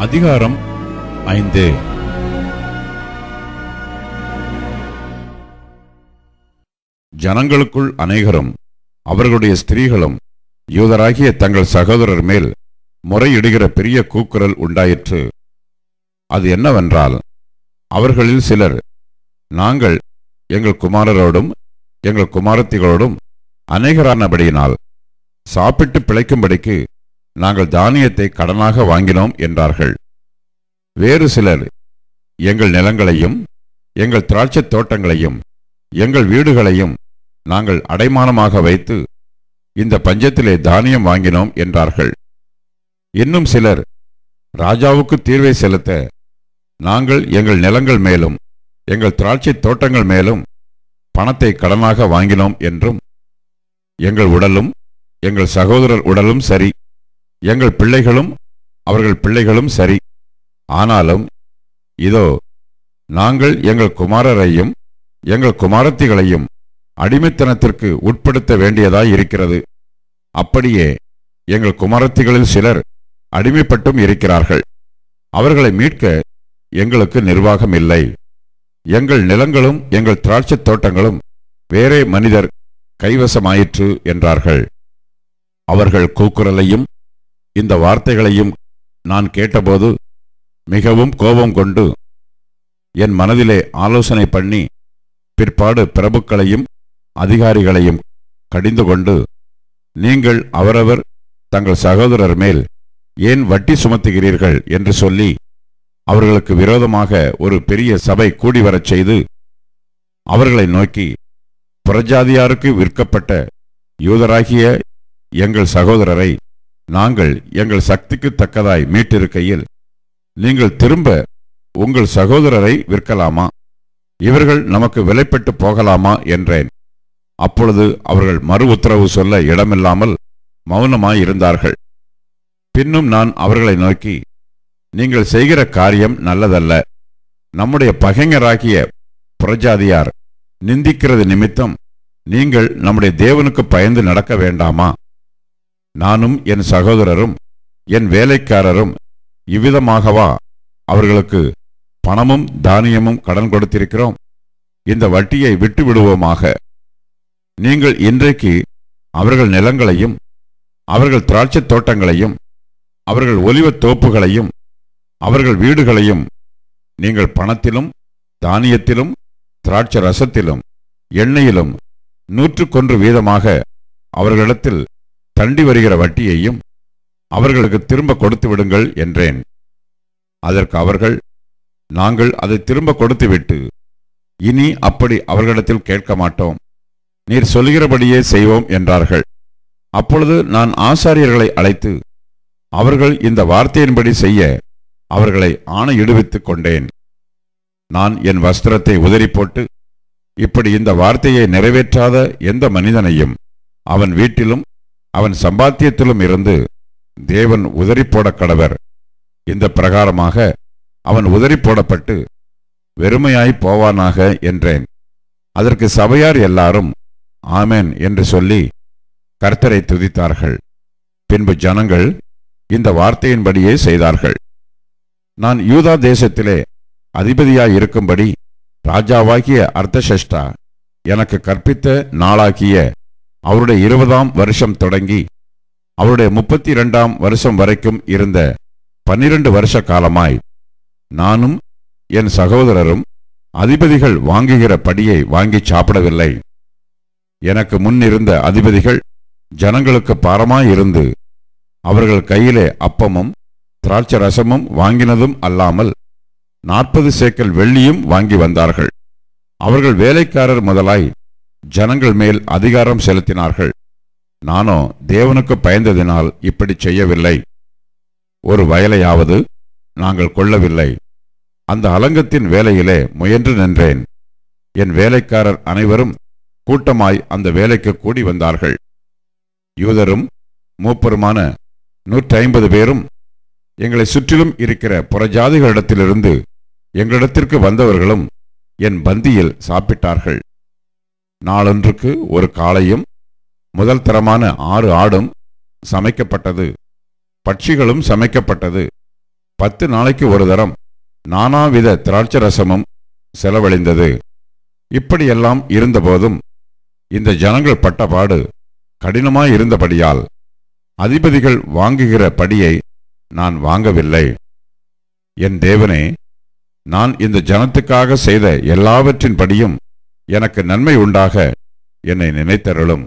அதிகாரம் 5. ஜனங்களுக்குள் அநேகரும் அவர்களுடைய ஸ்திரீகளும் யூதராகிய தங்கள் சகோதரர் மேல் முறையிடுகிற பெரிய கூக்குரல் உண்டாயிற்று. அது என்னவென்றால், அவர்களில் சிலர், நாங்கள் எங்கள் குமாரரோடும் எங்கள் குமாரத்திகளோடும் அநேகரானபடியினால் சாப்பிட்டு பிழைக்கும்படிக்கு நாங்கள் தானியத்தை கடனாக வாங்கினோம் என்றார்கள். வேறு சிலர், எங்கள் நிலங்களையும் எங்கள் திராட்சைத் தோட்டங்களையும் எங்கள் வீடுகளையும் நாங்கள் அடைமானமாக வைத்து இந்த பஞ்சத்திலே தானியம் வாங்கினோம் என்றார்கள். இன்னும் சிலர், ராஜாவுக்கு தீர்வை செலுத்த நாங்கள் எங்கள் நிலங்கள் மேலும் எங்கள் திராட்சைத் தோட்டங்கள் மேலும் பணத்தை கடனாக வாங்கினோம் என்றும், எங்கள் உடலும் எங்கள் சகோதரர் உடலும் சரி, எங்கள் பிள்ளைகளும் அவர்கள் பிள்ளைகளும் சரி, ஆனாலும் இதோ நாங்கள் எங்கள் குமாரரையும் எங்கள் குமாரத்திகளையும் அடிமைத்தனத்திற்கு உட்படுத்த வேண்டியதாய் இருக்கிறது. அப்படியே எங்கள் குமாரத்திகளில் சிலர் அடிமைப்பட்டும் இருக்கிறார்கள். அவர்களை மீட்க எங்களுக்கு நிர்வாகம் இல்லை. எங்கள் நிலங்களும் எங்கள் திராட்சைத் தோட்டங்களும் வேறே மனிதர் கைவசமாயிற்று என்றார்கள். அவர்கள் கூக்குரலையும் இந்த வார்த்தைகளையும் நான் கேட்டபோது மிகவும் கோபம் கொண்டு என் மனதிலே ஆலோசனை பண்ணி பிற்பாடு பிரபுக்களையும் அதிகாரிகளையும் கடிந்து கொண்டு, நீங்கள் அவரவர் தங்கள் சகோதரர் மேல் ஏன் வட்டி சுமத்துகிறீர்கள் என்று சொல்லி அவர்களுக்கு விரோதமாக ஒரு பெரிய சபை கூடிவரச் செய்து அவர்களை நோக்கி, புறஜாதியாருக்கு விற்கப்பட்ட யூதராகிய எங்கள் சகோதரரை நாங்கள் எங்கள் சக்திக்கு தக்கதாய் மீட்டிருக்கையில் நீங்கள் திரும்ப உங்கள் சகோதரரை விற்கலாமா? இவர்கள் நமக்கு விலைப்பட்டு போகலாமா என்றேன். அப்பொழுது அவர்கள் மறு உத்தரவு சொல்ல இடமில்லாமல் மௌனமாயிருந்தார்கள். பின்னும் நான் அவர்களை நோக்கி, நீங்கள் செய்கிற காரியம் நல்லதல்ல. நம்முடைய பகைஞராகிய புறஜாதியார் நிந்திக்கிறது நிமித்தம் நீங்கள் நம்முடைய தேவனுக்கு பயந்து நடக்க வேண்டாமா? நானும் என் சகோதரரும் என் வேலைக்காரரும் இவ்விதமாகவா அவர்களுக்கு பணமும் தானியமும் கடன் கொடுத்திருக்கிறோம்? இந்த வட்டியை விட்டு விடுவோமாக. நீங்கள் இன்றைக்கு அவர்கள் நிலங்களையும் அவர்கள் திராட்சைத் தோட்டங்களையும் அவர்கள் ஒலிவத் தோப்புகளையும் அவர்கள் வீடுகளையும் நீங்கள் பணத்திலும் தானியத்திலும் திராட்சை ரசத்திலும் எண்ணெயிலும் 101 வீதமாக அவர்களிடத்தில் தண்டி வருகிற வட்டியையும் அவர்களுக்கு திரும்ப கொடுத்து விடுங்கள் என்றேன். அதற்கு அவர்கள், நாங்கள் அதை திரும்ப கொடுத்துவிட்டு இனி அப்படி அவர்களிடத்தில் கேட்க மாட்டோம், நீர் சொல்கிறபடியே செய்வோம் என்றார்கள். அப்பொழுது நான் ஆசாரியர்களை அழைத்து அவர்கள் இந்த வார்த்தையின்படி செய்ய அவர்களை ஆணையிடுவித்துக் கொண்டேன். நான் என் வஸ்திரத்தை உதறி போட்டு, இப்படி இந்த வார்த்தையை நிறைவேற்றாத எந்த மனிதனையும் அவன் வீட்டிலும் அவன் சம்பாத்தியத்திலும் இருந்து தேவன் உதறி போட கடவர். இந்த பிரகாரமாக அவன் உதறி போடப்பட்டு வெறுமையாய் போவானாக என்றேன். அதற்கு சபையார் எல்லாரும் ஆமென் என்று சொல்லி கர்த்தரை துதித்தார்கள். பின்பு ஜனங்கள் இந்த வார்த்தையின்படியே செய்தார்கள். நான் யூதா தேசத்திலே அதிபதியாயிருக்கும்படி ராஜாவாகிய அர்தசஷ்டா எனக்கு கற்பித்த நாளாகிய அவருடைய 20ஆம் வருஷம் தொடங்கி அவருடைய 32ஆம் வருஷம் வரைக்கும் இருந்த 12 வருஷ காலமாய் நானும் என் சகோதரரும் அதிபதிகள் வாங்குகிற படியை வாங்கி சாப்பிடவில்லை. எனக்கு முன்னிருந்த அதிபதிகள் ஜனங்களுக்கு பாரமாயிருந்து அவர்கள் கையிலே அப்பமும் திராட்சை ரசமும் வாங்கினதும் அல்லாமல் 40 சேக்கல் வெள்ளியும் வாங்கி வந்தார்கள். அவர்கள் வேலைக்காரர் முதலாய் ஜனங்கள் மேல் அதிகாரம் செலுத்தினார்கள். நானோ தேவனுக்கு பயந்ததினால் இப்படி செய்யவில்லை. ஒரு வயலையாவது நாங்கள் கொள்ளவில்லை. அந்த அலங்கத்தின் வேலையிலே முயன்று நின்றேன். என் வேலைக்காரர் அனைவரும் கூட்டமாய் அந்த வேலைக்கு கூடி வந்தார்கள். யூதரும் மூப்பருமான 150 பேரும் எங்களை சுற்றிலும் இருக்கிற புறஜாதிகளிடத்திலிருந்து எங்களிடத்திற்கு வந்தவர்களும் என் பந்தியில் சாப்பிட்டார்கள். நாளொன்றுக்கு ஒரு காளையும் முதல் தரமான 6 ஆடும் சமைக்கப்பட்டது. பட்சிகளும் சமைக்கப்பட்டது. 10 நாளைக்கு ஒரு தரம் நானாவித திராட்சை ரசமும் செலவழிந்தது. இப்படியெல்லாம் இருந்தபோதும் இந்த ஜனங்கள் பட்டபாடு கடினமாயிருந்தபடியால் அதிபதிகள் வாங்குகிற படியை நான் வாங்கவில்லை. என் தேவனே, நான் இந்த ஜனத்துக்காக செய்த எல்லாவற்றின் படியும் எனக்கு நன்மை உண்டாக என்னை நினைத்தருளும்.